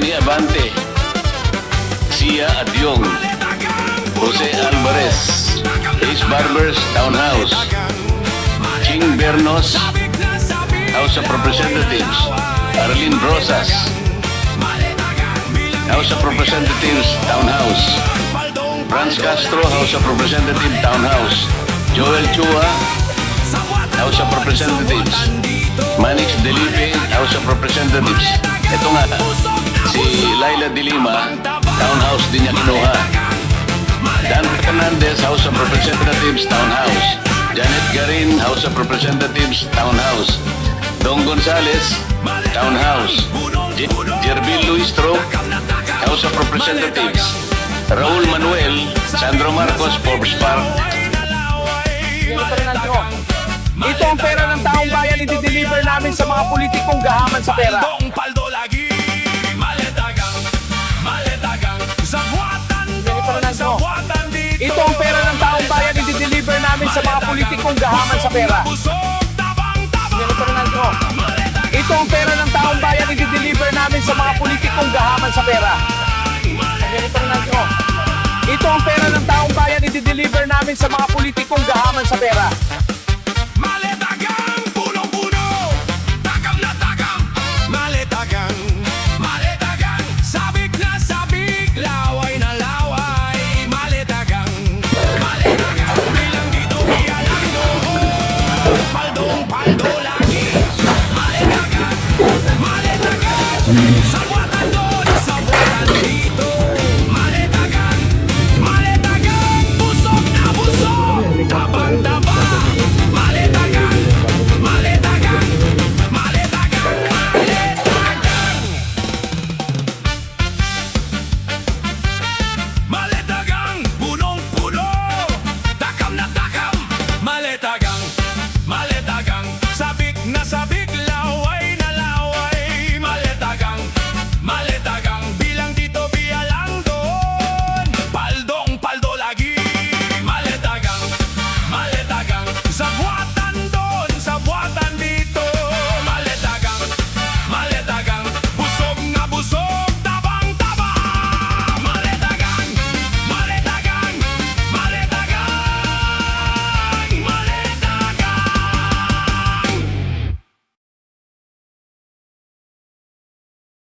Tony Abante, Sia Adyong, Jose Alvarez, Ace Barbers Townhouse, Ching Bernos, House of Representatives, Arlene Rosas, House of Representatives Townhouse, Franz Castro, House of Representatives Townhouse, Joel Chua, House of Representatives, Manix Delipe, House of Representatives. Ito nga, si Laila de Lima, Townhouse din niya kinuha. Dan Fernandez, House of Representatives Townhouse, Janet Garin, House of Representatives Townhouse, Dong Gonzales, Townhouse, Jervil Luistro, House of Representatives, Raul Manuel, Sandro Marcos, Forbes Park. Ito ang pera ng taong bayan, i-deliver namin sa mga politikong gahaman sa pera. Ito ang pera ng taong bayan, i-deliver namin sa mga politikong gahaman sa pera. Ito ang pera ng taong bayan, i-deliver namin sa mga politikong gahaman sa pera. Ito ang pera ng taong bayan, i-deliver namin sa mga politikong gahaman sa pera. Maletagang punong-puno, tagam na tagam. Maletagang, maletagang, sabik na sabik, laway na laway. Maletagang, maletagang, bilang dito iyalang doon. Paldong paldo lagi. Maletagang, maletagang,